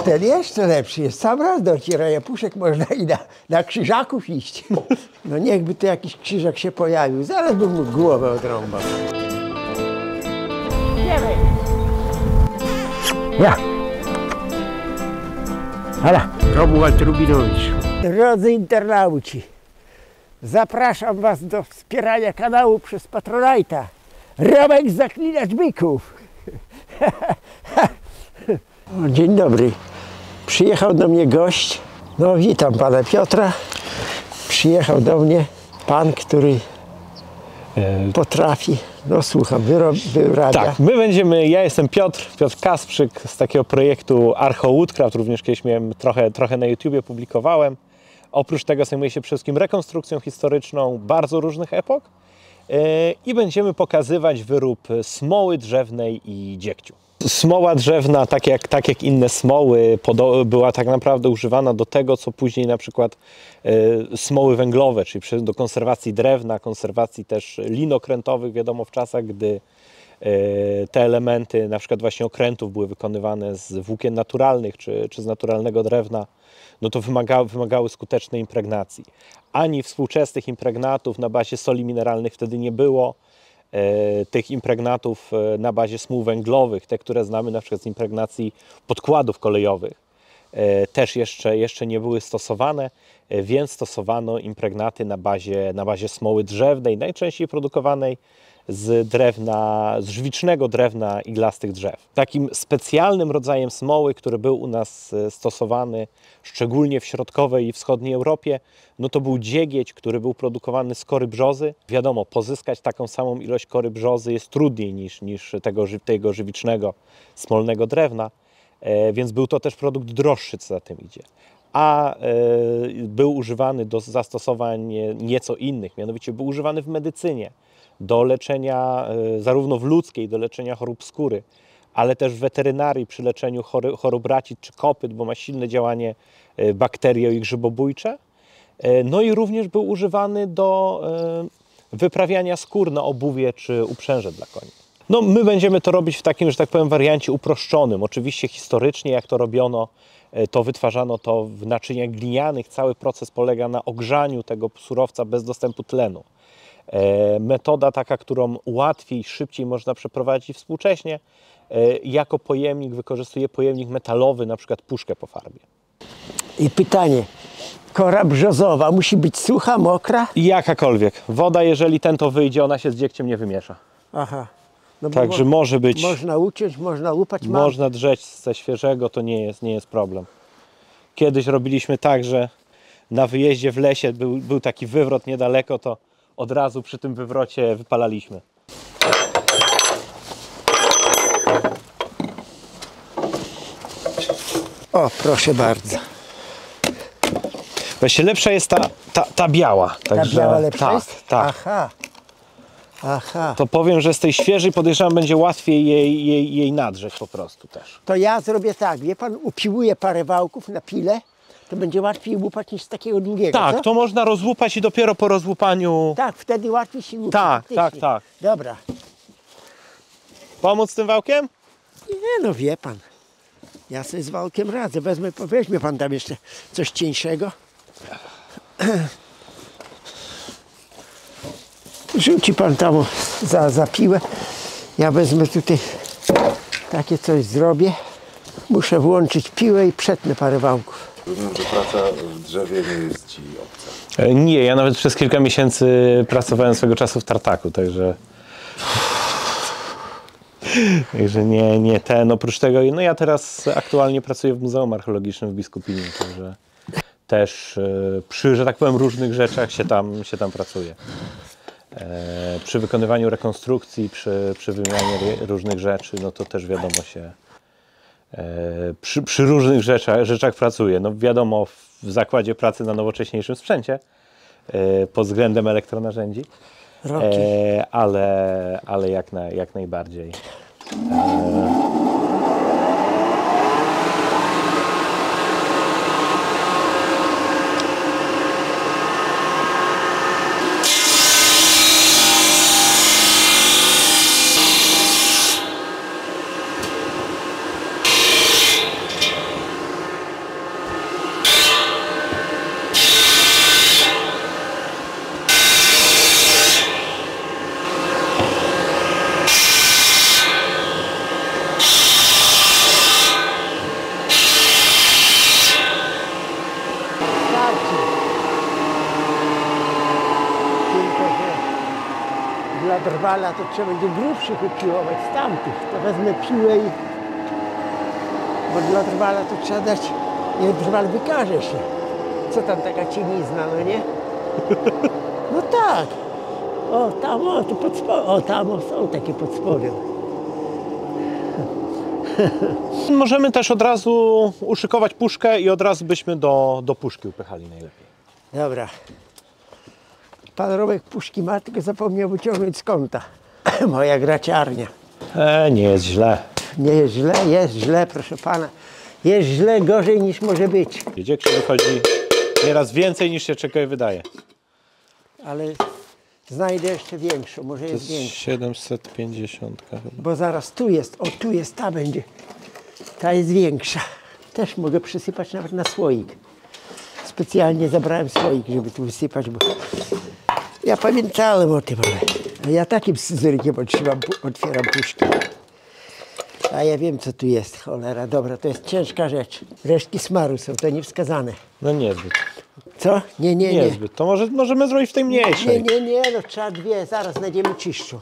Wtedy jeszcze lepszy jest. Sam raz do ocierania puszek można i na krzyżaków iść. No niechby tu jakiś krzyżak się pojawił, zaraz bym mu głowę odrąbał. Idziemy. Ja. Hala. Romuald Rubinowicz. Drodzy internauci, zapraszam was do wspierania kanału przez Patronite'a. Romek Zaklinacz Byków. Dzień dobry. Przyjechał do mnie gość. No witam pana Piotra. Przyjechał do pan, który potrafi, no słucham, wyrabia. Tak, ja jestem Piotr Kasprzyk z takiego projektu Archo Woodcraft, również kiedyś miałem trochę na YouTubie publikowałem. Oprócz tego zajmuję się przede wszystkim rekonstrukcją historyczną bardzo różnych epok i będziemy pokazywać wyrób smoły drzewnej i dziegciu. Smoła drzewna, tak jak inne smoły, była tak naprawdę używana do tego, co później na przykład smoły węglowe, czyli do konserwacji drewna, konserwacji też lin okrętowych, wiadomo, w czasach, gdy te elementy, na przykład właśnie okrętów, były wykonywane z włókien naturalnych czy z naturalnego drewna, no to wymagały skutecznej impregnacji. Ani współczesnych impregnatów na bazie soli mineralnych wtedy nie było. Tych impregnatów na bazie smół węglowych, te, które znamy na przykład z impregnacji podkładów kolejowych, też jeszcze nie były stosowane, więc stosowano impregnaty na bazie smoły drzewnej, najczęściej produkowanej z żwicznego drewna iglastych drzew. Takim specjalnym rodzajem smoły, który był u nas stosowany szczególnie w środkowej i wschodniej Europie, no to był dziegieć, który był produkowany z kory brzozy. Wiadomo, pozyskać taką samą ilość kory brzozy jest trudniej niż tego żywicznego, smolnego drewna, więc był to też produkt droższy, co za tym idzie. A był używany do zastosowań nieco innych, mianowicie był używany w medycynie, do leczenia zarówno w ludzkiej, do leczenia chorób skóry, ale też w weterynarii przy leczeniu chorób racit czy kopyt, bo ma silne działanie bakterio- i grzybobójcze. No i również był używany do wyprawiania skór na obuwie czy uprzęże dla koni. No my będziemy to robić w takim, że tak powiem, wariancie uproszczonym. Oczywiście historycznie jak to robiono, to wytwarzano to w naczyniach glinianych. Cały proces polega na ogrzaniu tego surowca bez dostępu tlenu. Metoda taka, którą łatwiej, szybciej można przeprowadzić współcześnie, jako pojemnik wykorzystuje pojemnik metalowy, na przykład puszkę po farbie. I pytanie, kora brzozowa musi być sucha, mokra? Jakakolwiek. Woda, jeżeli to wyjdzie, ona się z dziegciem nie wymiesza. Aha. No także może być... Można uciąć, można łupać. Można drzeć ze świeżego, to nie jest problem. Kiedyś robiliśmy tak, że na wyjeździe w lesie był taki wywrot niedaleko, to od razu przy tym wywrocie wypalaliśmy. O, proszę bardzo. Właśnie lepsza jest ta biała. Także, ta biała lepsza jest? Tak. Aha. Aha. To powiem, że z tej świeżej podejrzewam będzie łatwiej jej nadrzeć po prostu też. To ja zrobię tak, wie pan, upiłuję parę wałków na pile, to będzie łatwiej łupać niż z takiego długiego, tak, co? to można rozłupać i dopiero po rozłupaniu... Tak, wtedy łatwiej się łupa. Tak. Dobra. Pomóc z tym wałkiem? Nie no, wie pan. Ja sobie z wałkiem radzę. Weźmie pan tam jeszcze coś cieńszego. Rzuci pan tam za piłę. Ja wezmę tutaj takie coś zrobię. Muszę włączyć piłę i przetnę parę wałków. Rozumiem, że praca w drzewie nie jest ci obca. Nie, ja nawet przez kilka miesięcy pracowałem swego czasu w tartaku, także nie ten. Oprócz tego, no ja teraz aktualnie pracuję w Muzeum Archeologicznym w Biskupinie, także też przy, że tak powiem, różnych rzeczach się tam pracuje. Przy wykonywaniu rekonstrukcji, przy wymianie różnych rzeczy, no to też wiadomo się przy różnych rzeczach pracuję. No wiadomo, w zakładzie pracy na nowocześniejszym sprzęcie pod względem elektronarzędzi, ale jak najbardziej. dla drwala to trzeba będzie grubszych upiłować z tamtych. To wezmę piłę i... Bo dla drwala to trzeba dać... Niech drwal wykaże się. Co tam taka cienizna, no nie? No tak. O, tam, o, tu pod spodem. O, tam o, są takie pod spodem. Możemy też od razu uszykować puszkę i od razu byśmy do puszki upychali najlepiej. Dobra. Pan Romek puszki ma, tylko zapomniał wyciągnąć z kąta. Moja graciarnia. Nie jest źle. Nie jest źle, proszę pana. Jest źle, gorzej niż może być. Dzieciak się wychodzi nieraz więcej niż się czego wydaje. Ale znajdę jeszcze większą, może To jest jest większa. 750 chyba. Bo zaraz tu jest, o tu jest, ta będzie. Ta jest większa. Też mogę przysypać nawet na słoik. Specjalnie zabrałem słoik, żeby tu wysypać, bo ja pamiętałem o tym, ale ja takim scyzorykiem otwieram puszki. A ja wiem, co tu jest, cholera. Dobra, to jest ciężka rzecz. Resztki smaru są, to niewskazane. No niezbyt. Co? Nie. Niezbyt. To możemy zrobić w tej mniejszej. Nie, no trzeba dwie, zaraz znajdziemy czyszczą.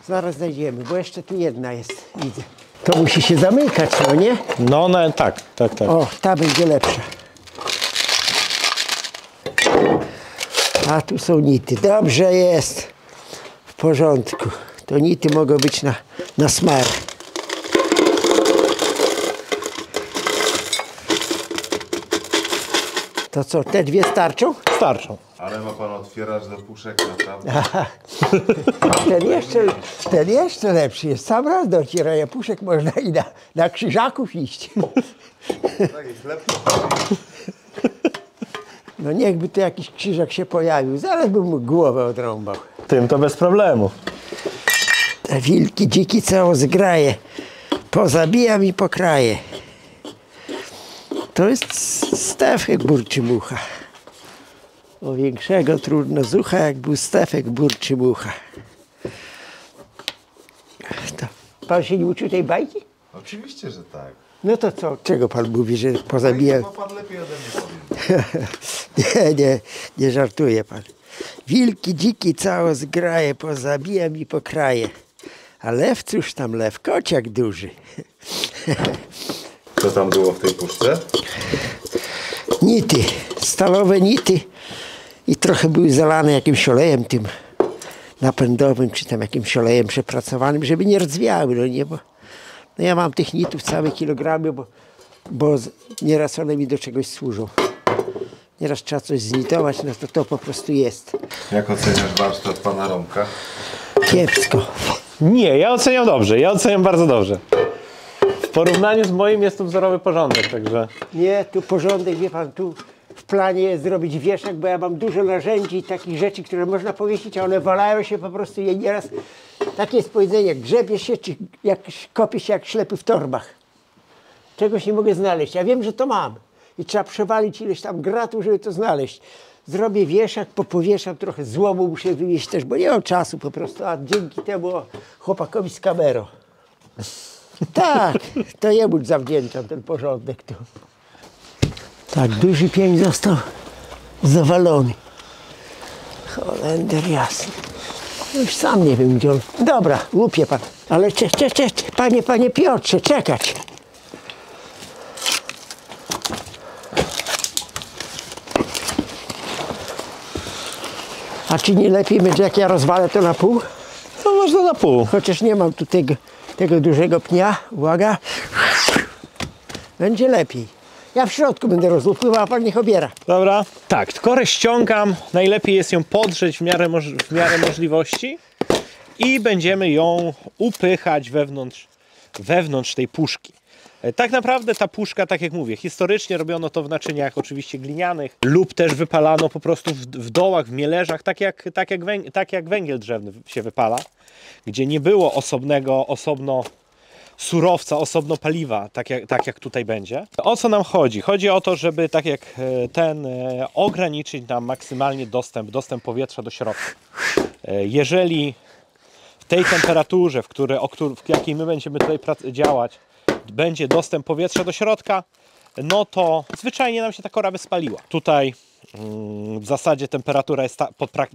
Zaraz znajdziemy, bo jeszcze tu jedna jest, widzę. To musi się zamykać, no nie? No, tak. O, ta będzie lepsza. A tu są nity. Dobrze jest. W porządku. To nity mogą być na smar. To co, te dwie starczą? Starczą. Ale ma pan otwierać do puszek, naprawdę? Ten jeszcze lepszy jest. Sam raz do otwierania puszek można i na krzyżaków iść. Tak, jest lepszy. No niechby tu jakiś krzyżak się pojawił. Zaraz bym mu głowę odrąbał. Tym to bez problemu. Te wilki dziki cało zgraje. Pozabijam i pokraję. To jest Stefek Burczymucha. O większego trudno z ucha, jak był Stefek Burczymucha. To pan się nie uczył tej bajki? Oczywiście, że tak. No to co? Czego pan mówi, że pozabijam? Ma pan lepiej ode mnie powiedzieć. Nie żartuje pan. Wilki dziki cało zgraje, pozabijam i pokraję. A lew, cóż tam lew, kociak duży. Co tam było w tej puszce? Nity, stalowe nity i trochę były zalane jakimś olejem tym napędowym, czy tam jakimś olejem przepracowanym, żeby nie rdzwiały, no nie, bo no ja mam tych nitów całe kilogramy, bo nieraz one mi do czegoś służą. Nieraz trzeba coś znitować, no to po prostu jest. Jak oceniasz warsztat pana Romka? Kiepsko. Nie, ja oceniam dobrze. Ja oceniam bardzo dobrze. W porównaniu z moim jest tu wzorowy porządek, także... Nie, tu porządek, wie pan, tu w planie jest zrobić wieszak, bo ja mam dużo narzędzi i takich rzeczy, które można powiesić, a one walają się po prostu i nieraz. Takie jest powiedzenie, grzebie się, czy jak kopie się jak ślepy w torbach. Czegoś nie mogę znaleźć. Ja wiem, że to mam. I trzeba przewalić ileś tam gratów, żeby to znaleźć. Zrobię wieszak, popowieszam trochę złomu, muszę wywieźć też, bo nie mam czasu po prostu, a dzięki temu chłopakowi z kamerą. Tak, to jemu zawdzięczam ten porządek tu. Tak, duży pień został zawalony. Holender jasny. Już sam nie wiem, gdzie on... Dobra, łupie pan. Ale panie Piotrze, czekać. A czy nie lepiej będzie, jak ja rozwalę to na pół? No można na pół. Chociaż nie mam tu tego dużego pnia. Uwaga. Będzie lepiej. Ja w środku będę rozłupywał, a pan niech obiera. Dobra. Tak, korę ściągam. Najlepiej jest ją podrzeć w miarę możliwości. I będziemy ją upychać wewnątrz tej puszki. Tak naprawdę ta puszka, tak jak mówię, historycznie robiono to w naczyniach oczywiście glinianych lub też wypalano po prostu w dołach, w mielerzach, tak jak węgiel drzewny się wypala, gdzie nie było osobno surowca, osobno paliwa, tak jak tutaj będzie. O co nam chodzi? Chodzi o to, żeby tak jak ograniczyć nam maksymalnie dostęp powietrza do środka. Jeżeli w tej temperaturze, w jakiej my będziemy tutaj działać, będzie dostęp powietrza do środka, no to zwyczajnie nam się ta kora by spaliła. Tutaj W zasadzie temperatura jest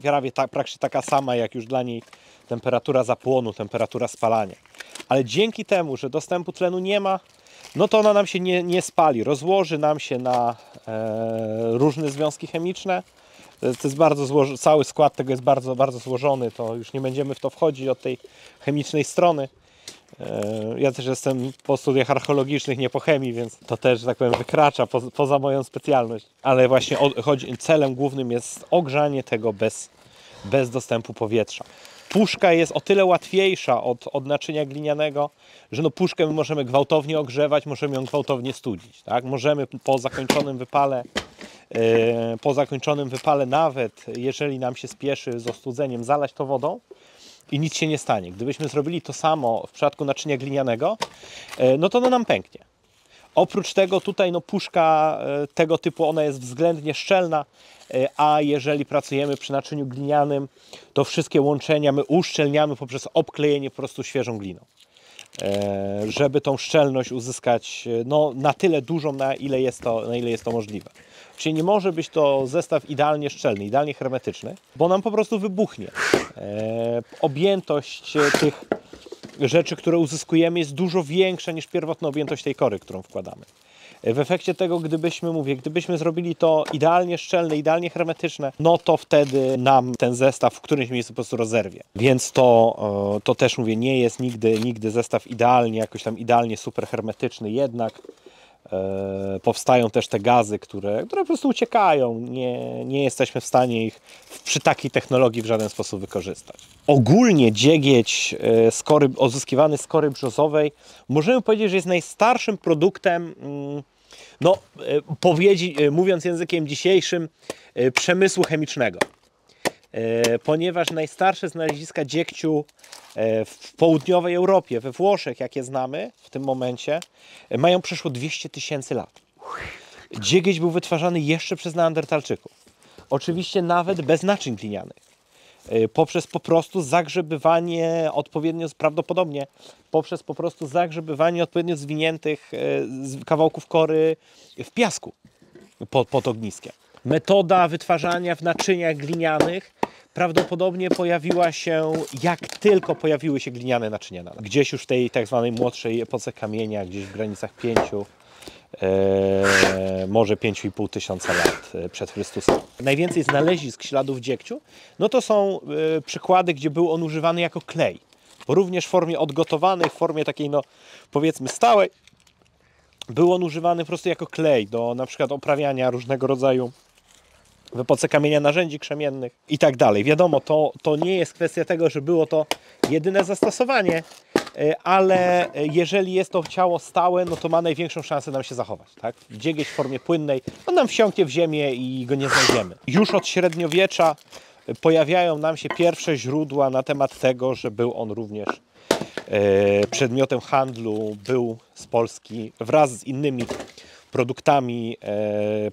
prawie praktycznie taka sama, jak już dla niej temperatura zapłonu, temperatura spalania. Ale dzięki temu, że dostępu tlenu nie ma, no to ona nam się nie spali, rozłoży nam się na różne związki chemiczne. To jest bardzo cały skład tego jest bardzo, bardzo złożony, to już nie będziemy w to wchodzić od tej chemicznej strony. Ja też jestem po studiach archeologicznych, nie po chemii, więc to też, że tak powiem, wykracza poza moją specjalność. Ale właśnie celem głównym jest ogrzanie tego bez dostępu powietrza. Puszka jest o tyle łatwiejsza od naczynia glinianego, że no puszkę my możemy gwałtownie ogrzewać, możemy ją gwałtownie studzić. Tak? Możemy po zakończonym wypale nawet, jeżeli nam się spieszy z ostudzeniem, zalać to wodą i nic się nie stanie. Gdybyśmy zrobili to samo w przypadku naczynia glinianego, no to ono nam pęknie. Oprócz tego tutaj no, puszka tego typu ona jest względnie szczelna, a jeżeli pracujemy przy naczyniu glinianym, to wszystkie łączenia my uszczelniamy poprzez obklejenie po prostu świeżą gliną. Żeby tą szczelność uzyskać no, na tyle dużą, na ile jest to możliwe. Czyli nie może być to zestaw idealnie szczelny, idealnie hermetyczny, bo nam po prostu wybuchnie. Objętość tych rzeczy, które uzyskujemy, jest dużo większa niż pierwotna objętość tej kory, którą wkładamy. W efekcie tego, gdybyśmy zrobili to idealnie szczelne, idealnie hermetyczne, no to wtedy nam ten zestaw w którymś miejscu po prostu rozerwie. Więc to też mówię, nie jest nigdy zestaw jakoś tam idealnie super hermetyczny, jednak powstają też te gazy, które po prostu uciekają. Nie jesteśmy w stanie ich przy takiej technologii w żaden sposób wykorzystać. Ogólnie dziegieć uzyskiwany z kory brzozowej możemy powiedzieć, że jest najstarszym produktem, no, mówiąc językiem dzisiejszym, przemysłu chemicznego. Ponieważ najstarsze znaleziska dziegciu w południowej Europie, we Włoszech, jakie znamy w tym momencie, mają przeszło 200 000 lat. Dziegieć był wytwarzany jeszcze przez Neandertalczyków. Oczywiście nawet bez naczyń glinianych. Poprzez po prostu zagrzebywanie odpowiednio zwiniętych kawałków kory w piasku pod ogniskiem. Metoda wytwarzania w naczyniach glinianych prawdopodobnie pojawiła się, jak tylko pojawiły się gliniane naczynia. Gdzieś już w tej tak zwanej młodszej epoce kamienia, gdzieś w granicach 5, może 5,5 tysiąca lat przed Chrystusem. Najwięcej znalezisk śladów dziegciu, no to są przykłady, gdzie był on używany jako klej. Bo również w formie odgotowanej, w formie takiej, no powiedzmy stałej, był on używany po prostu jako klej do na przykład oprawiania różnego rodzaju w epoce kamienia narzędzi krzemiennych i tak dalej. Wiadomo, to nie jest kwestia tego, że było to jedyne zastosowanie, ale jeżeli jest to ciało stałe, no to ma największą szansę nam się zachować. Tak? Dziegieć w formie płynnej, on nam wsiąknie w ziemię i go nie znajdziemy. Już od średniowiecza pojawiają nam się pierwsze źródła na temat tego, że był on również przedmiotem handlu, był z Polski wraz z innymi produktami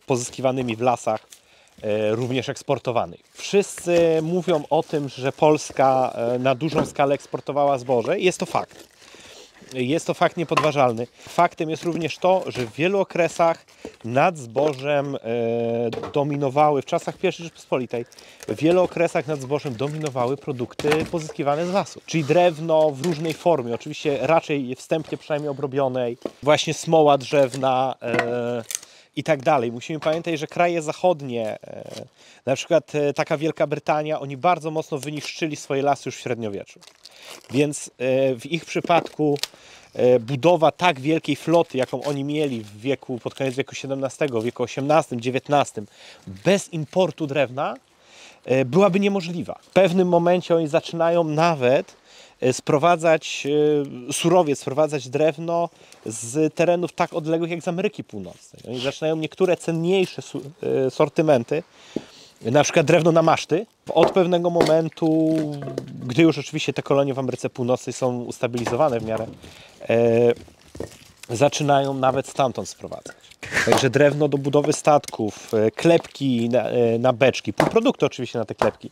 pozyskiwanymi w lasach, również eksportowany. Wszyscy mówią o tym, że Polska na dużą skalę eksportowała zboże. Jest to fakt. Jest to fakt niepodważalny. Faktem jest również to, że w wielu okresach nad zbożem dominowały, w czasach I Rzeczypospolitej, w wielu okresach nad zbożem dominowały produkty pozyskiwane z lasu. Czyli drewno w różnej formie, oczywiście raczej wstępnie przynajmniej obrobionej, właśnie smoła drzewna, i tak dalej. Musimy pamiętać, że kraje zachodnie, na przykład taka Wielka Brytania, oni bardzo mocno wyniszczyli swoje lasy już w średniowieczu. Więc w ich przypadku budowa tak wielkiej floty, jaką oni mieli pod koniec wieku XVII, wieku XVIII, XIX, bez importu drewna, byłaby niemożliwa. W pewnym momencie oni zaczynają nawet sprowadzać drewno z terenów tak odległych jak z Ameryki Północnej. Oni zaczynają niektóre cenniejsze sortymenty, na przykład drewno na maszty, od pewnego momentu, gdy już oczywiście te kolonie w Ameryce Północnej są ustabilizowane w miarę, zaczynają nawet stamtąd sprowadzać. Także drewno do budowy statków, klepki na beczki, półprodukty oczywiście na te klepki,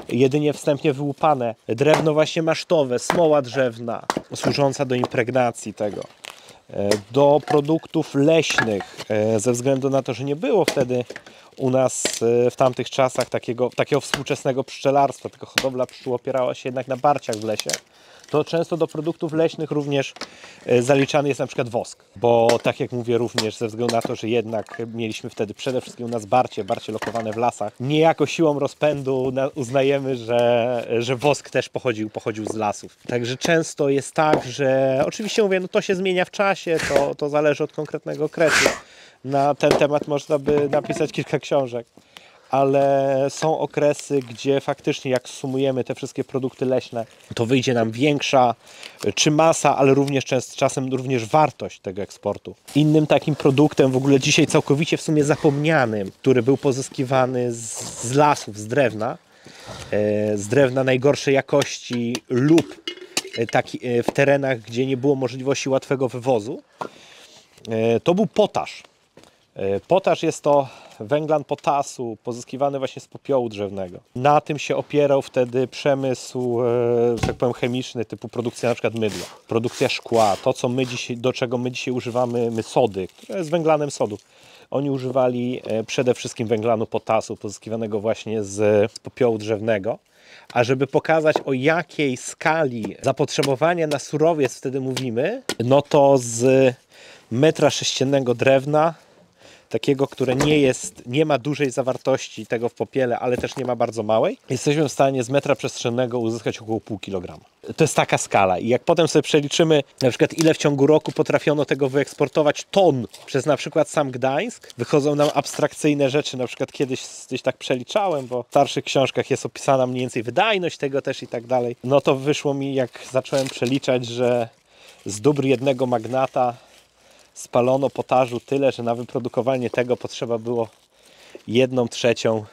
jedynie wstępnie wyłupane, drewno właśnie masztowe, smoła drzewna służąca do impregnacji tego, do produktów leśnych, ze względu na to, że nie było wtedy u nas w tamtych czasach takiego współczesnego pszczelarstwa, tylko hodowla pszczół opierała się jednak na barciach w lesie, to często do produktów leśnych również zaliczany jest na przykład wosk. Bo tak jak mówię, również ze względu na to, że jednak mieliśmy wtedy przede wszystkim u nas barcie lokowane w lasach, niejako siłą rozpędu uznajemy, że wosk też pochodził z lasów. Także często jest tak, że oczywiście mówię, no to się zmienia w czasie, to zależy od konkretnego okresu. Na ten temat można by napisać kilka książek. Ale są okresy, gdzie faktycznie jak sumujemy te wszystkie produkty leśne, to wyjdzie nam większa czy masa, ale również czasem również wartość tego eksportu. Innym takim produktem w ogóle dzisiaj całkowicie w sumie zapomnianym, który był pozyskiwany z lasów, z drewna najgorszej jakości lub w terenach, gdzie nie było możliwości łatwego wywozu, to był potasz. Potasz jest to węglan potasu pozyskiwany właśnie z popiołu drzewnego. Na tym się opierał wtedy przemysł, że tak powiem, chemiczny, typu produkcja na przykład mydła, produkcja szkła, to co do czego my dzisiaj używamy sody, która jest węglanem sodu. Oni używali przede wszystkim węglanu potasu pozyskiwanego właśnie z popiołu drzewnego. A żeby pokazać, o jakiej skali zapotrzebowania na surowiec wtedy mówimy, no to z metra sześciennego drewna, takiego, które nie ma dużej zawartości tego w popiele, ale też nie ma bardzo małej, jesteśmy w stanie z metra przestrzennego uzyskać około pół kilograma. To jest taka skala i jak potem sobie przeliczymy na przykład ile w ciągu roku potrafiono tego wyeksportować ton przez na przykład sam Gdańsk, wychodzą nam abstrakcyjne rzeczy, na przykład kiedyś gdzieś tak przeliczałem, bo w starszych książkach jest opisana mniej więcej wydajność tego też i tak dalej. No to wyszło mi, jak zacząłem przeliczać, że z dóbr jednego magnata spalono potażu tyle, że na wyprodukowanie tego potrzeba było 1/3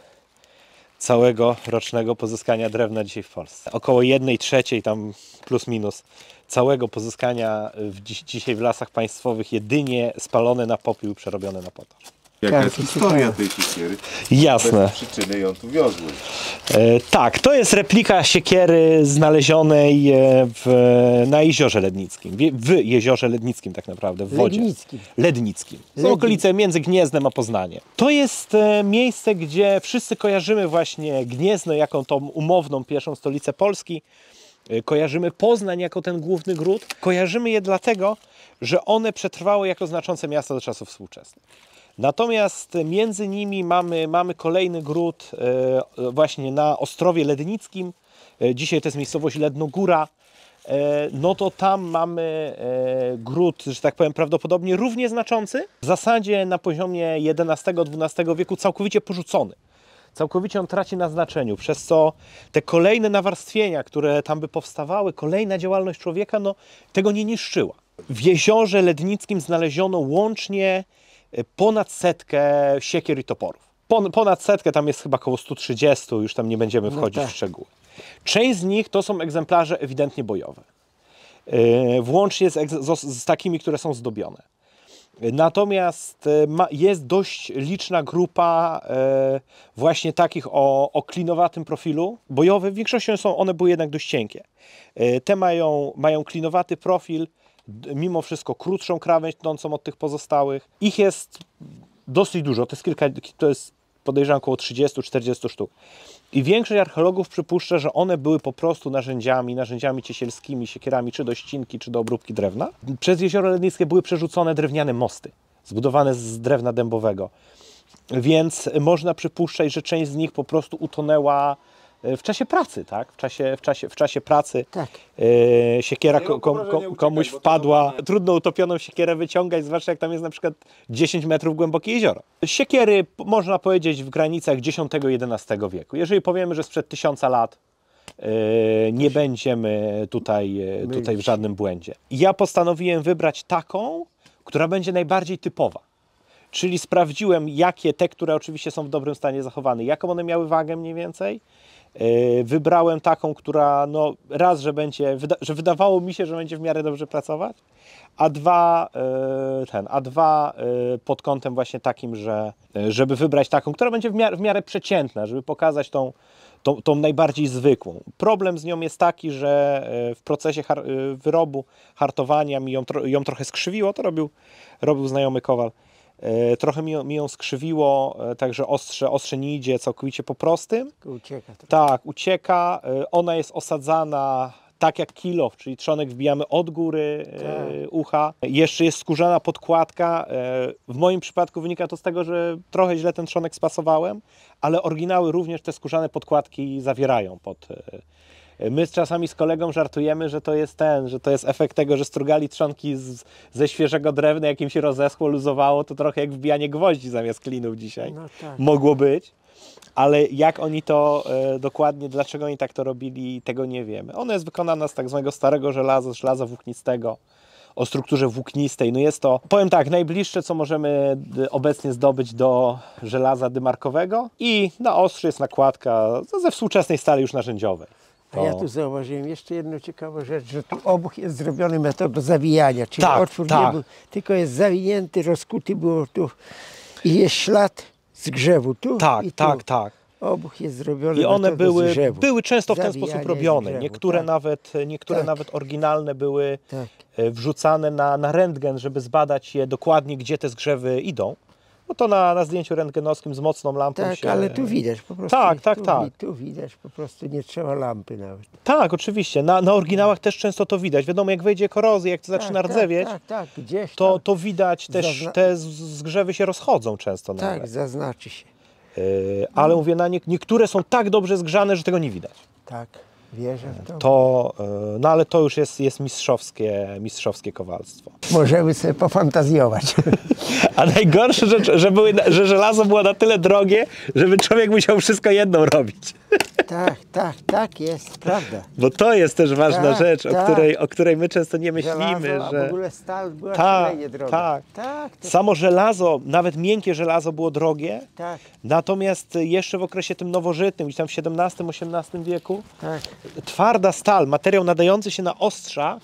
całego rocznego pozyskania drewna dzisiaj w Polsce. Około 1/3 tam plus minus całego pozyskania dzisiaj w lasach państwowych jedynie spalone na popiół, przerobione na potaż. Jaka jest historia tej siekiery? Jasne. Bez przyczyny ją tu wiozły. Tak, to jest replika siekiery znalezionej na Jeziorze Lednickim. W Jeziorze Lednickim tak naprawdę, w wodzie. Lednickim. Są okolice między Gniezdnem a Poznaniem. To jest miejsce, gdzie wszyscy kojarzymy właśnie Gniezno jako tą umowną pierwszą stolicę Polski. Kojarzymy Poznań jako ten główny gród. Kojarzymy je dlatego, że one przetrwały jako znaczące miasta do czasów współczesnych. Natomiast między nimi mamy kolejny gród właśnie na Ostrowie Lednickim. Dzisiaj to jest miejscowość Lednogóra. No to tam mamy gród, że tak powiem, prawdopodobnie równie znaczący. W zasadzie na poziomie XI-XII wieku całkowicie porzucony. Całkowicie on traci na znaczeniu, przez co te kolejne nawarstwienia, które tam by powstawały, kolejna działalność człowieka, no tego nie niszczyła. W Jeziorze Lednickim znaleziono łącznie ponad 100 siekier i toporów. Ponad 100, tam jest chyba około 130, już tam nie będziemy wchodzić w szczegóły. Część z nich to są egzemplarze ewidentnie bojowe, włącznie z takimi, które są zdobione. Natomiast jest dość liczna grupa właśnie takich o klinowatym profilu bojowym. W większości one były jednak dość cienkie. Te mają klinowaty profil, mimo wszystko krótszą krawędź tnącą od tych pozostałych. Ich jest dosyć dużo, to jest podejrzewam około 30-40 sztuk. I większość archeologów przypuszcza, że one były po prostu narzędziami ciesielskimi, siekierami, czy do ścinki, czy do obróbki drewna. Przez Jezioro Lednickie były przerzucone drewniane mosty, zbudowane z drewna dębowego. Więc można przypuszczać, że część z nich po prostu utonęła w czasie pracy, tak? W czasie pracy tak. Siekiera komuś wpadła. Trudno utopioną siekierę wyciągać, zwłaszcza jak tam jest na przykład 10 metrów głębokie jezioro. Siekiery, można powiedzieć, w granicach X-XI wieku. Jeżeli powiemy, że sprzed 1000 lat, nie będziemy tutaj w żadnym błędzie. Ja postanowiłem wybrać taką, która będzie najbardziej typowa. Czyli sprawdziłem, jakie te, które oczywiście są w dobrym stanie zachowane, jaką one miały wagę mniej więcej. Wybrałem taką, która no raz, że wydawało mi się, że będzie w miarę dobrze pracować, a dwa pod kątem właśnie takim, żeby wybrać taką, która będzie w miarę przeciętna, żeby pokazać tą najbardziej zwykłą. Problem z nią jest taki, że w procesie wyrobu, hartowania mi ją trochę skrzywiło, to robił znajomy kowal. Trochę mi ją skrzywiło, także ostrze nie idzie całkowicie po prostym. Ucieka to. Tak, ucieka. Ona jest osadzana tak jak kilof, czyli trzonek wbijamy od góry ucha. Jeszcze jest skórzana podkładka. W moim przypadku wynika to z tego, że trochę źle ten trzonek spasowałem, ale oryginały również te skórzane podkładki zawierają pod... My czasami z kolegą żartujemy, że to jest efekt tego, że strugali trzonki ze świeżego drewna, jakim się rozeschło, luzowało, to trochę jak wbijanie gwoździ zamiast klinów dzisiaj. No tak. Mogło być. Ale jak oni to dokładnie, dlaczego oni tak to robili, tego nie wiemy. Ona jest wykonana z tak zwanego starego żelaza, żelaza włóknistego, o strukturze włóknistej. No jest to, powiem tak, najbliższe, co możemy obecnie zdobyć do żelaza dymarkowego i na ostrzu jest nakładka ze współczesnej stali już narzędziowej. A ja tu zauważyłem jeszcze jedną ciekawą rzecz, że tu obuch jest zrobiony metodą zawijania, czyli Tak, otwór tak. nie był, tylko jest zawinięty, rozkuty było tu i jest ślad zgrzewu tu Tak, i tu. tak. Obuch jest zrobiony I one metodą zgrzewu. były często w ten Zawijania sposób robione. zgrzewu, Niektóre tak. niektóre nawet oryginalne były Tak. wrzucane na rentgen, żeby zbadać je dokładnie, gdzie te zgrzewy idą. No to na zdjęciu rentgenowskim z mocną lampą Tak, się... ale tu widać po prostu. Tak. Tu widać po prostu, nie trzeba lampy nawet. Tak, oczywiście. Na oryginałach też często to widać. Wiadomo, jak wejdzie korozja, jak to zaczyna rdzewieć, Tak, gdzieś tam. to widać też, te zgrzewy się rozchodzą często Tak, nawet. zaznaczy się. Ale mówię, niektóre są tak dobrze zgrzane, że tego nie widać. Tak, wierzę w to. No ale to już jest mistrzowskie kowalstwo. Możemy sobie pofantazjować. A najgorsze rzecz, że żelazo było na tyle drogie, żeby człowiek musiał wszystko jedną robić. Tak, jest, prawda. Bo to jest też ważna Tak, rzecz, tak. o której my często nie myślimy. Żelazo, że... a w ogóle stal była Tak, szalenie droga. tak. To, Samo żelazo, nawet miękkie żelazo było drogie, tak, natomiast jeszcze w okresie tym nowożytnym, gdzieś tam w XVII-XVIII wieku, tak. twarda stal, materiał nadający się na ostrza,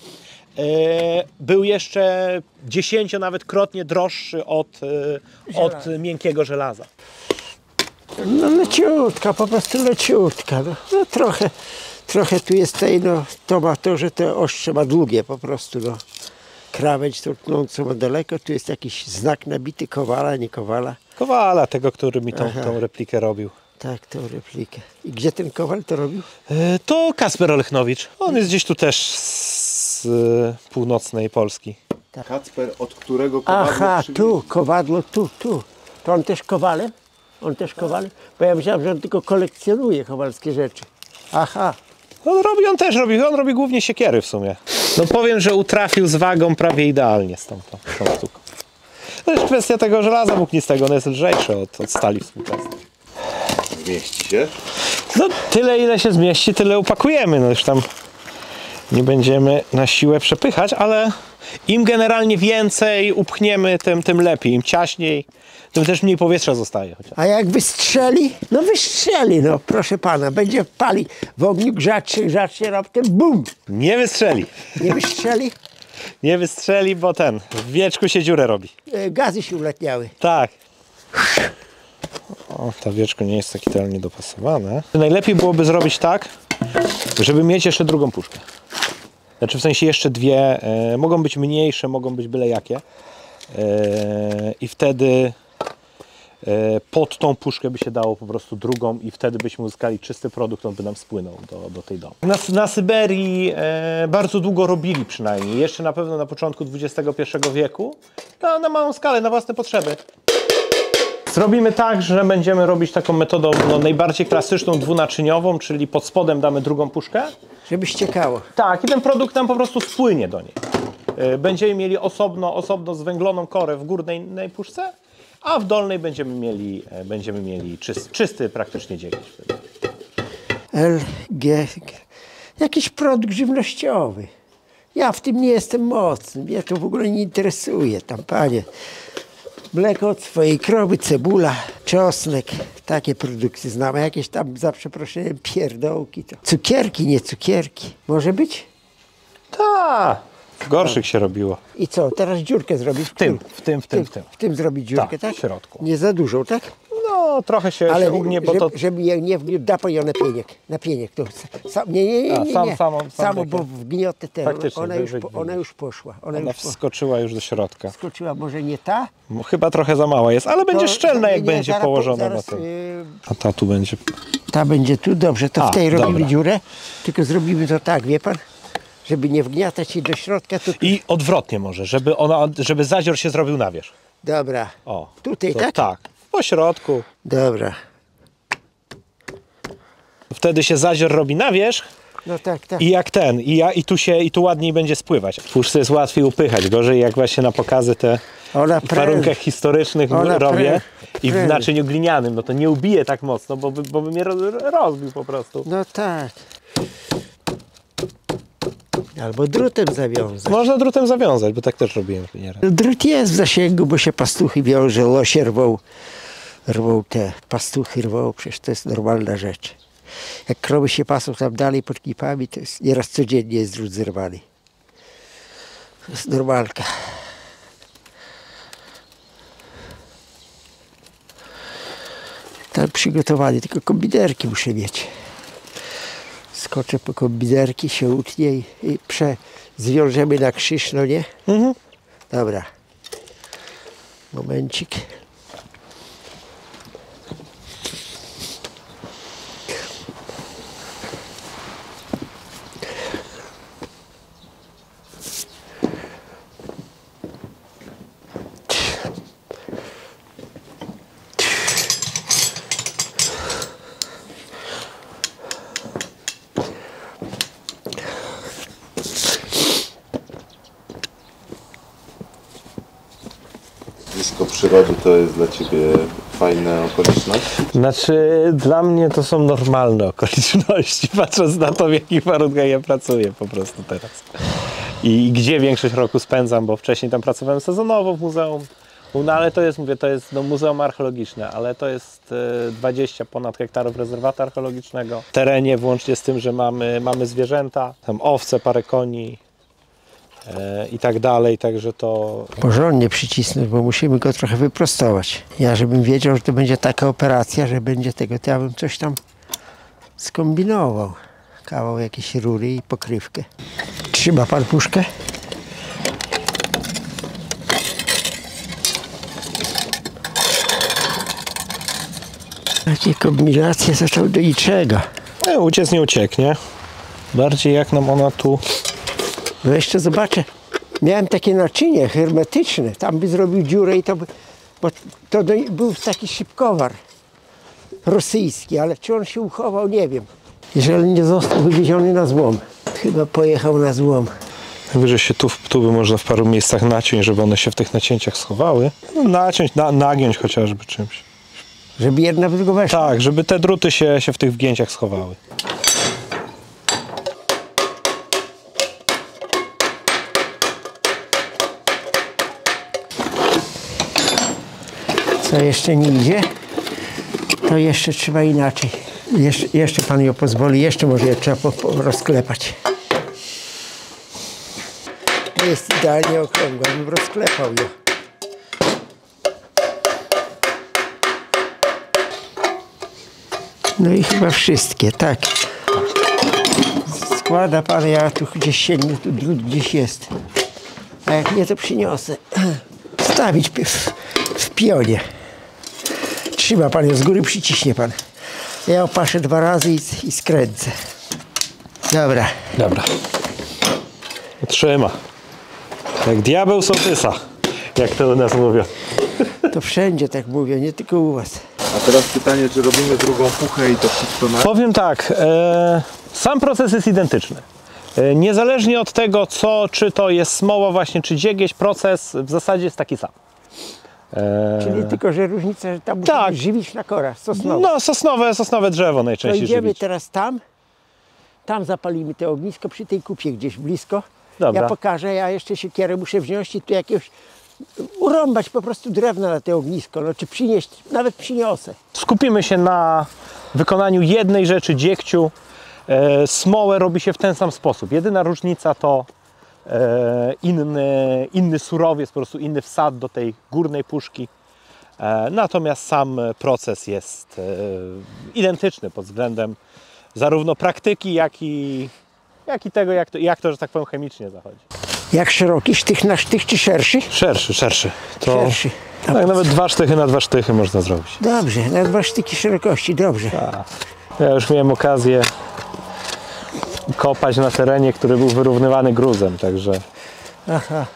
był jeszcze 10 nawet krotnie droższy od miękkiego żelaza. No leciutka, po prostu leciutka. No trochę tu jest tej, no to ma to, że te ostrze ma długie po prostu, no. Krawędź tnącą ma daleko, tu jest jakiś znak nabity, Kowala, nie Kowala. Kowala, tego, który mi tą replikę robił. Tak, tą replikę. I gdzie ten Kowal to robił? To Kacper Olechnowicz. On jest gdzieś tu też z północnej Polski. Kacper, od którego kowadło Aha, przywieźli? tu, kowadło, tu. To on też kowalem? On też kowalem? Bo ja myślałem, że on tylko kolekcjonuje kowalskie rzeczy. Aha. On robi głównie siekiery w sumie. No powiem, że utrafił z wagą prawie idealnie z tą sztuką. To jest kwestia tego żelaza włóknistego, ono jest lżejsze od stali współczesnej. Zmieści się? No tyle ile się zmieści, tyle upakujemy. No już tam nie będziemy na siłę przepychać, ale im generalnie więcej upchniemy, tym lepiej. Im ciaśniej, tym też mniej powietrza zostaje. A jak wystrzeli? No wystrzeli, no proszę pana. Będzie pali w ogniu grzacznie, raptem bum! Nie wystrzeli. Nie wystrzeli? Nie wystrzeli, bo w wieczku się dziurę robi. Gazy się ulatniały. Tak. O, ta wieczko nie jest tak idealnie dopasowane. Najlepiej byłoby zrobić tak, żeby mieć jeszcze drugą puszkę. Znaczy w sensie jeszcze dwie, mogą być mniejsze, mogą być byle jakie. I wtedy pod tą puszkę by się dało po prostu drugą i wtedy byśmy uzyskali czysty produkt, on by nam spłynął do tej domu. Na Syberii bardzo długo robili przynajmniej, jeszcze na pewno na początku XXI wieku, na małą skalę, na własne potrzeby. Zrobimy tak, że będziemy robić taką metodą najbardziej klasyczną, dwunaczyniową, czyli pod spodem damy drugą puszkę. Żeby ściekało. Tak, i ten produkt nam po prostu spłynie do niej. Będziemy mieli osobno zwęgloną korę w górnej puszce, a w dolnej będziemy mieli czysty praktycznie dzień. LG. Jakiś produkt żywnościowy. Ja w tym nie jestem mocny. Mnie to w ogóle nie interesuje. Tam, panie, mleko od swojej krowy, cebula, czosnek. Takie produkty znam. A jakieś tam, za przeproszeniem, pierdołki. To. Cukierki, nie cukierki. Może być? Tak, w gorszych się robiło. I co, teraz dziurkę zrobić? W tym. W tym zrobić dziurkę, Tak, tak? w środku. Nie za dużą, tak? No, No, trochę się ugnie, bo to... Żeby nie wgniótł, da po ją na pieniek. To nie. Samo, bo wgniotę tę. Faktycznie, Ona już poszła. Ona wskoczyła już do środka. Skoczyła, może nie ta? Chyba trochę za mała jest, ale będzie szczelna, jak będzie położona na tym. A ta tu będzie. Ta będzie tu, dobrze, to w tej robimy dobra. dziurę, tylko zrobimy to tak, wie pan, żeby nie wgniatać się do środka. To... I odwrotnie może, żeby zadzior się zrobił na wierzch. Dobra, O, tutaj, to, tak? Tak, po środku. Dobra, Wtedy się zadzior robi na wierzch no tak. i jak ten, i tu ładniej będzie spływać. W puszce jest łatwiej upychać, gorzej jak właśnie na pokazy te w warunkach historycznych robię i w naczyniu glinianym, no to nie ubije tak mocno, bo by mnie rozbił po prostu. No tak. Albo drutem zawiązać. Można drutem zawiązać, bo tak też robiłem nieraz. Drut jest w zasięgu, bo się pastuchy wiąże, łosie rwą te pastuchy, przecież to jest normalna rzecz. Jak krowy się pasą tam dalej pod kipami, to jest nieraz codziennie jest drut zerwany. To jest normalka. Tam przygotowany, tylko kombinerki muszę mieć. Skoczę po kombinerki, się utnie i zwiążemy na krzyż, no nie? Mhm. Dobra. Momencik. Blisko przyrody to jest dla Ciebie fajna okoliczność? Znaczy, dla mnie to są normalne okoliczności, patrząc na to, w jakich warunkach ja pracuję po prostu teraz. I gdzie większość roku spędzam, bo wcześniej tam pracowałem sezonowo w muzeum. No ale to jest, mówię, muzeum archeologiczne, ale to jest 20 ponad hektarów rezerwatu archeologicznego. W terenie, włącznie z tym, że mamy zwierzęta, tam owce, parę koni i tak dalej, także to... Porządnie przycisnąć, bo musimy go trochę wyprostować. Ja, żebym wiedział, że to będzie taka operacja, że będzie tego, to ja bym coś tam skombinował. Kawał jakiejś rury i pokrywkę. Trzyma pan puszkę? Takie kombinacje zaczął do niczego. Uciec nie ucieknie. Bardziej jak nam ona tu... No jeszcze zobaczę. Miałem takie naczynie hermetyczne. Tam by zrobił dziurę i to by... Bo to był taki szybkowar rosyjski, ale czy on się uchował, nie wiem. Jeżeli nie został wywieziony na złom. Chyba pojechał na złom. Wyżej się tu by można w paru miejscach naciąć, żeby one się w tych nacięciach schowały. No, naciąć, nagiąć chociażby czymś. Żeby jedna w drugą weszła. Tak, żeby te druty się w tych wgięciach schowały. Co jeszcze nie idzie, to jeszcze trzeba inaczej. Jeszcze pan ją pozwoli, jeszcze może je trzeba rozklepać. Jest idealnie okrągła, bym rozklepał ją. No i chyba wszystkie, tak. Składa pan, ja tu gdzieś sięgnę, tu drut gdzieś jest. A jak nie, to przyniosę. Stawić w pionie. Trzyma pan ją z góry, przyciśnie pan. Ja opaszę 2 razy i skręcę. Dobra. Dobra. Trzyma. Jak diabeł sołtysa, jak to u nas mówią. To wszędzie tak mówię, nie tylko u was. A teraz pytanie, czy robimy drugą puchę i to wszystko na... Powiem tak, sam proces jest identyczny. Niezależnie od tego, czy to jest smoła właśnie, czy dziegieś, proces w zasadzie jest taki sam. Czyli tylko, że różnica, że tam tak. musimy żywić na korach, sosnowe. No, sosnowe drzewo To najczęściej idziemy żywić. teraz tam zapalimy to ognisko przy tej kupie gdzieś blisko. Dobra. Ja pokażę, ja jeszcze siekierę muszę wziąć i tu jakiegoś urąbać po prostu drewna na to ognisko, no czy przynieść, nawet przyniosę. Skupimy się na wykonaniu jednej rzeczy, dziegciu. Smołę robi się w ten sam sposób. Jedyna różnica to inny surowiec, po prostu inny wsad do tej górnej puszki. Natomiast sam proces jest identyczny pod względem zarówno praktyki, jak i tego, jak to, że tak powiem, chemicznie zachodzi. Jak szeroki sztych na sztych, czy szerszy? Szerszy. To Szerszy. tak, nawet 2 sztychy na 2 sztychy można zrobić. Dobrze, na 2 sztyki szerokości, dobrze. Ja już miałem okazję kopać na terenie, który był wyrównywany gruzem, także Aha.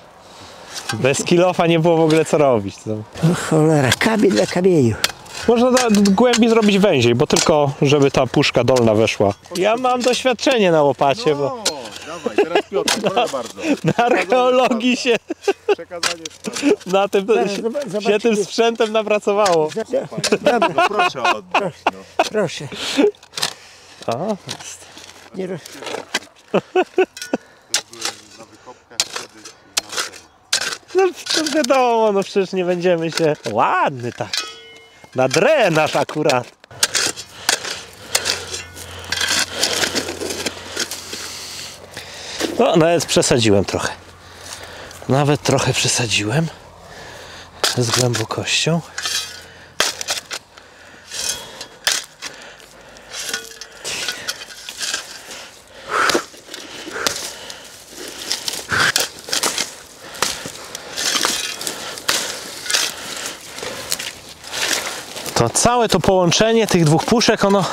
bez kilofa nie było w ogóle co robić. O cholera, kamień dla kamieniu. Można głębiej zrobić węziej, bo tylko żeby ta puszka dolna weszła. Ja mam doświadczenie na łopacie, bo No, dawaj, teraz Piotr, proszę bardzo. na archeologii się Przekazanie na tym, się tym sprzętem napracowało. Dobra, No proszę oddać. No. proszę. O, Nie roz... Na wykopkach kiedyś no to wiadomo, no przecież nie będziemy się... Ładny taki. Na drenaż akurat. No, nawet przesadziłem trochę. Nawet trochę przesadziłem z głębokością. To całe to połączenie tych dwóch puszek, ono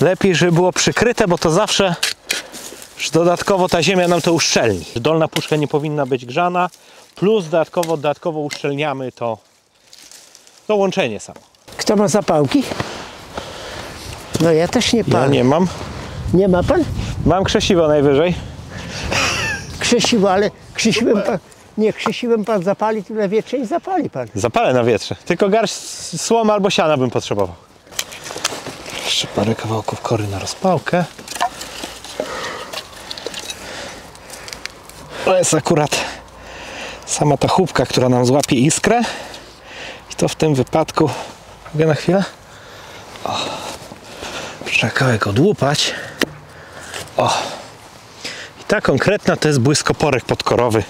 lepiej, żeby było przykryte, bo to zawsze dodatkowo ta ziemia nam to uszczelni. Dolna puszka nie powinna być grzana, plus dodatkowo uszczelniamy to łączenie samo. Kto ma zapałki? No ja też nie Ja palę. nie mam. Nie ma pan? Mam krzesiwo najwyżej. Krzesiwo, ale krzesiwem pan... Nie, krzesiwem pan zapali, tu na wietrze i zapali pan. Zapalę na wietrze. Tylko garść słomy albo siana bym potrzebował. Jeszcze parę kawałków kory na rozpałkę. To jest akurat sama ta chłupka, która nam złapie iskrę. I to w tym wypadku... Mogę na chwilę? O. Trzeba kawałek odłupać. O. I ta konkretna to jest błyskoporek podkorowy.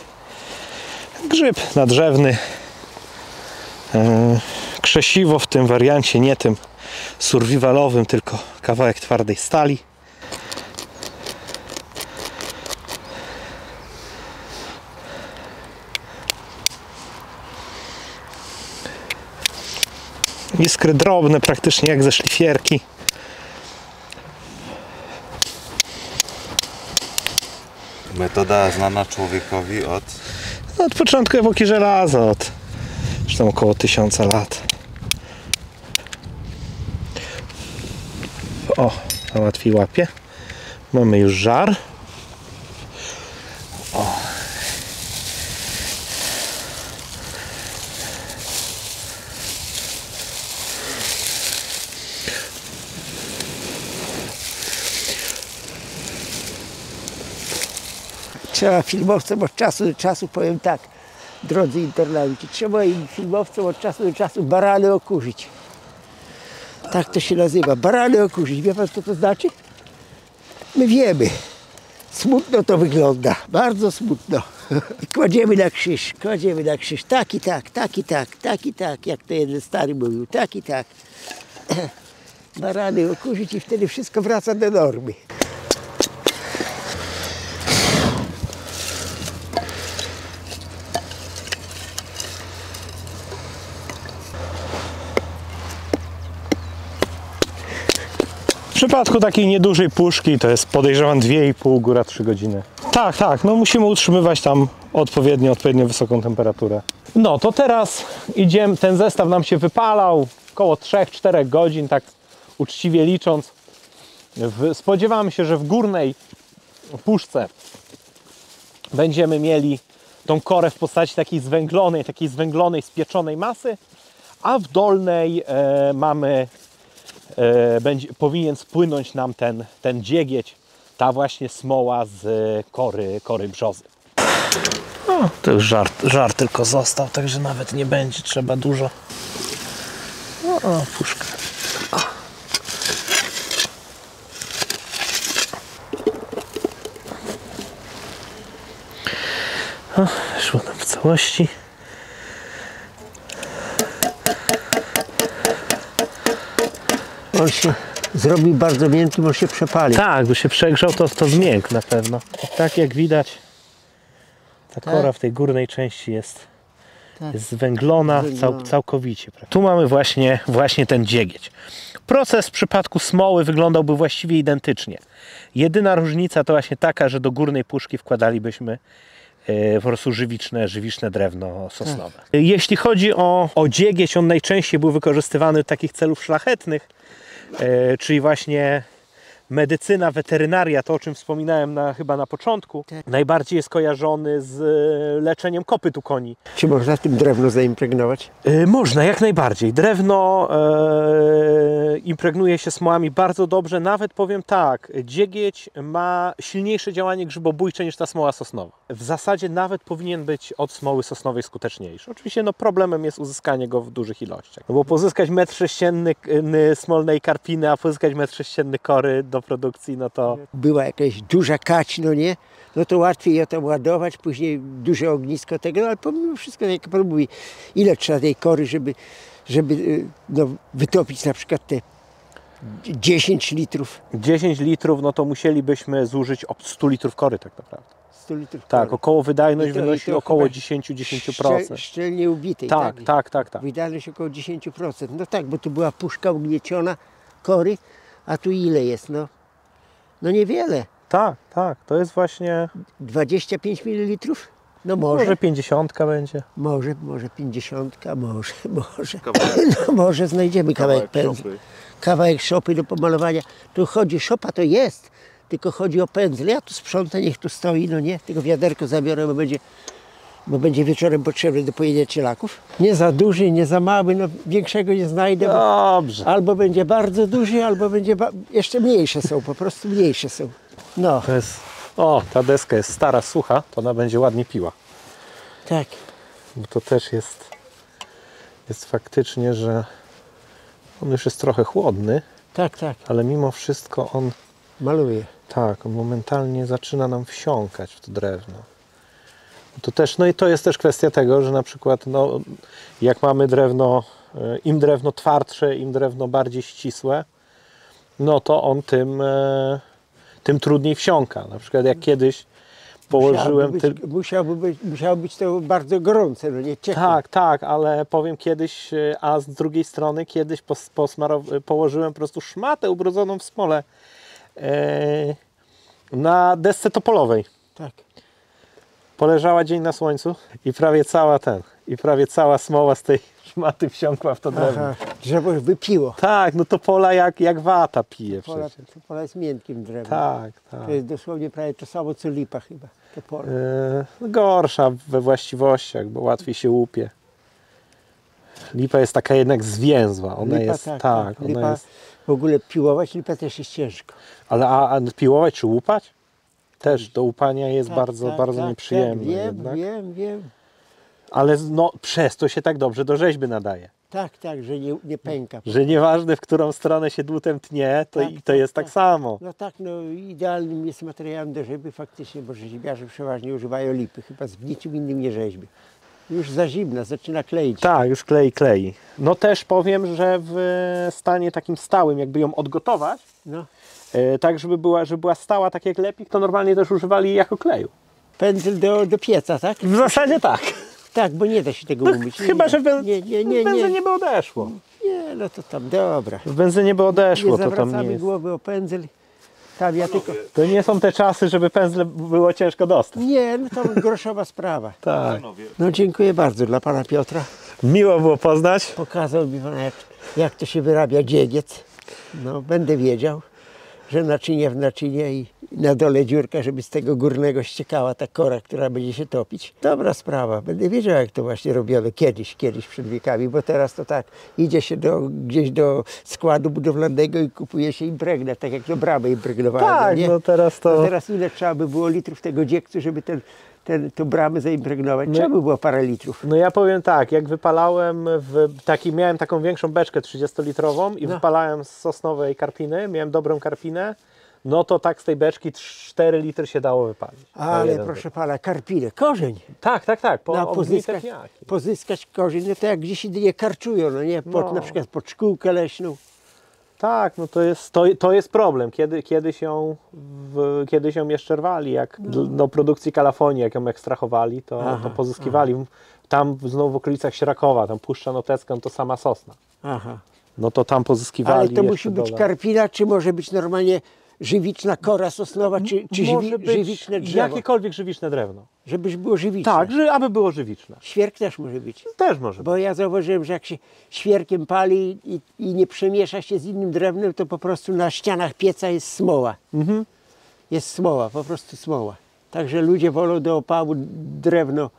Grzyb nadrzewny. Krzesiwo w tym wariancie, nie tym survivalowym, tylko kawałek twardej stali. Iskry drobne, praktycznie jak ze szlifierki. Metoda znana człowiekowi od... Od początku epoki żelaza, od zresztą około 1000 lat. O, łatwiej łapie. Mamy już żar. O. Trzeba filmowcom od czasu do czasu, powiem tak, drodzy internauci, trzeba im filmowcom od czasu do czasu barany okurzyć. Tak to się nazywa, barany okurzyć. Wie pan, co to znaczy? My wiemy. Smutno to wygląda, bardzo smutno. Kładziemy na krzyż, tak i tak, tak i tak, tak i tak, jak to jeden stary mówił, tak i tak. Barany okurzyć i wtedy wszystko wraca do normy. W przypadku takiej niedużej puszki to jest, podejrzewam, 2,5, góra 3 godziny. Tak, no musimy utrzymywać tam odpowiednio wysoką temperaturę. No to teraz idziemy, ten zestaw nam się wypalał około 3-4 godzin, tak uczciwie licząc. Spodziewamy się, że w górnej puszce będziemy mieli tą korę w postaci takiej zwęglonej, spieczonej masy, a w dolnej powinien spłynąć nam ten dziegieć, ta właśnie smoła z kory brzozy. O, to już żar tylko został, także nawet nie będzie trzeba dużo. O, puszka. O, szło nam w całości. On się zrobił bardzo miękkim, on się przepalił. Tak, by się przegrzał, to zmiękł na pewno. Tak jak widać, ta kora w tej górnej części jest zwęglona całkowicie. Tu mamy właśnie ten dziegieć. Proces w przypadku smoły wyglądałby właściwie identycznie. Jedyna różnica to właśnie taka, że do górnej puszki wkładalibyśmy po prostu żywiczne drewno sosnowe. Jeśli chodzi o dziegieć, on najczęściej był wykorzystywany do takich celów szlachetnych, czyli właśnie medycyna, weterynaria, to o czym wspominałem chyba na początku, najbardziej jest kojarzony z leczeniem kopyt u koni. Czy można tym drewno zaimpregnować? Można, jak najbardziej. Drewno impregnuje się smołami bardzo dobrze, nawet powiem tak, dziegieć ma silniejsze działanie grzybobójcze niż ta smoła sosnowa. W zasadzie nawet powinien być od smoły sosnowej skuteczniejszy. Oczywiście problemem jest uzyskanie go w dużych ilościach, bo pozyskać metr sześcienny smolnej karpiny, a pozyskać metr sześcienny kory do produkcji, no to... Była jakaś duża kać, no nie? No to łatwiej je tam ładować, później duże ognisko tego, no ale pomimo wszystko, jak pan mówi, ile trzeba tej kory, żeby wytopić na przykład te 10 litrów. 10 litrów, no to musielibyśmy zużyć 100 litrów kory tak naprawdę. 100 litrów tak, kory. około wydajność wynosi około chyba 10%. Szczelnie ubitej. Tak. Wydajność około 10%. No tak, bo tu była puszka ugnieciona kory, a tu ile jest? No niewiele. Tak, to jest właśnie... 25 ml? No może 50 będzie. Może 50, może znajdziemy kawałek pędzla. Kawałek szopy do pomalowania. Tu chodzi, szopa to jest, tylko chodzi o pędzel. Ja tu sprzątam, niech tu stoi, no nie, tylko wiaderko zabiorę, bo będzie wieczorem potrzebny do pojenia cielaków. Nie za duży, nie za mały, no większego nie znajdę. Dobrze. Albo będzie bardzo duży, albo będzie jeszcze mniejsze są, po prostu mniejsze są. No. To jest... ta deska jest stara, sucha, to ona będzie ładnie piła. Tak. Bo to też jest faktycznie, że on już jest trochę chłodny. Tak. Ale mimo wszystko on... Maluje. Tak, on momentalnie zaczyna nam wsiąkać w to drewno. To też, no i to jest też kwestia tego, że na przykład jak mamy drewno, im drewno twardsze, im drewno bardziej ścisłe, no to on tym trudniej wsiąka. Na przykład jak kiedyś położyłem... Musiało być to bardzo gorące, no nie ciepłe. Tak, ale powiem kiedyś, a z drugiej strony kiedyś położyłem po prostu szmatę ubrudzoną w smole na desce topolowej. Tak. Poleżała dzień na słońcu i prawie cała smoła z tej szmaty wsiąkła w to drewno. Drzewo wypiło. Tak, no to pola jak wata pije przecież. To pola jest miękkim drewnem. Tak. To jest dosłownie prawie to samo co lipa chyba. To pole. Gorsza we właściwościach, bo łatwiej się łupie. Lipa jest taka jednak zwięzła. Ona lipa, jest, lipa, jest... W ogóle piłować lipę też jest ciężko. Ale a piłować czy łupać? Też do łupania jest bardzo nieprzyjemne. Wiem. Ale przez to się tak dobrze do rzeźby nadaje. Tak, że nie pęka. Że nieważne, w którą stronę się dłutem tnie, to jest tak samo. No idealnym jest materiałem do rzeźby faktycznie, bo rzeźbiarze przeważnie używają lipy, chyba z niczym innym nie rzeźby. Już za zimna, zaczyna kleić. Tak, już klei. No też powiem, że w stanie takim stałym, jakby ją odgotować, tak żeby była stała tak jak lepik, to normalnie też używali jej jako kleju. Pędzel do pieca, tak? W zasadzie tak. Tak, bo nie da się tego umyć. Chyba, że w benzynie by odeszło. Nie, no to tam dobra. W benzynie by odeszło, nie to tam nie jest. głowy o pędzel. Tam ja tylko... To nie są te czasy, żeby pędzle było ciężko dostać. Nie, no to groszowa sprawa. Tak. No dziękuję bardzo dla pana Piotra. Miło było poznać. Pokazał mi pan, jak to się wyrabia dziegiec. No, będę wiedział, że naczynie w naczynie i na dole dziurka, żeby z tego górnego ściekała ta kora, która będzie się topić. Dobra sprawa. Będę wiedział, jak to właśnie robiono kiedyś przed wiekami, bo teraz to tak, idzie się gdzieś do składu budowlanego i kupuje się impregna, tak jak to bramy impregnowane. Tak, nie? no teraz to... No teraz ile trzeba by było litrów tego dziegcu, żeby tą bramę zaimpregnować? Trzeba by było parę litrów. No ja powiem tak, jak wypalałem miałem taką większą beczkę 30-litrową i wypalałem z sosnowej karpiny, miałem dobrą karpinę, no to tak z tej beczki 4 litry się dało wypalić. Ale proszę pana, karpinę, korzeń. Tak. Pozyskać korzeń, no to jak gdzieś je karczują, no nie? Na przykład pod szkółkę leśną. Tak, no to jest problem. Kiedyś ją jeszcze rwali, jak do produkcji kalafonii, jak ją ekstrahowali, to pozyskiwali. Tam znowu w okolicach Śrakowa, tam Puszcza Notecka, to sama sosna. Aha. No to tam pozyskiwali. Ale to jeszcze musi być dole. karpina, czy może być normalnie żywiczna kora sosnowa, czy Może być żywiczne drzewo? jakiekolwiek żywiczne drewno. Żebyś było żywiczne. Tak, aby było żywiczne. Świerk też może być. Też może być. Bo ja zauważyłem, że jak się świerkiem pali i nie przemiesza się z innym drewnem, to po prostu na ścianach pieca jest smoła. Jest smoła, po prostu smoła. Także ludzie wolą do opału drewno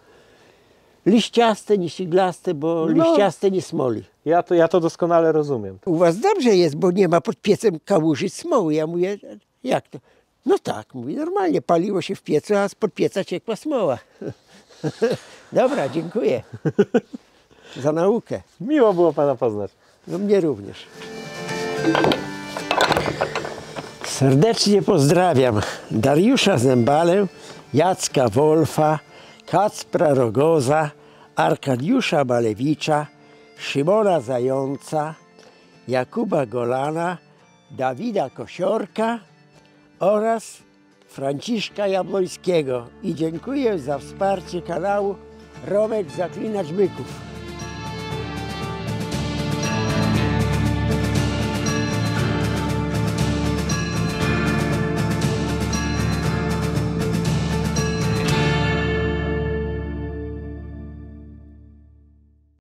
liściaste niż iglaste, bo liściaste nie smoli. Ja to doskonale rozumiem. U was dobrze jest, bo nie ma pod piecem kałuży smoły. Ja mówię, jak to? No tak, mówi, normalnie paliło się w piecu, a spod pieca ciekła smoła. Dobra, dziękuję za naukę. Miło było pana poznać. No mnie również. Serdecznie pozdrawiam Dariusza Zembalę, Jacka Wolfa, Kacpra Rogoza, Arkadiusza Malewicza, Szymona Zająca, Jakuba Golana, Dawida Kosiorka oraz Franciszka Jabłońskiego. I dziękuję za wsparcie kanału Romek Zaklinacz Byków.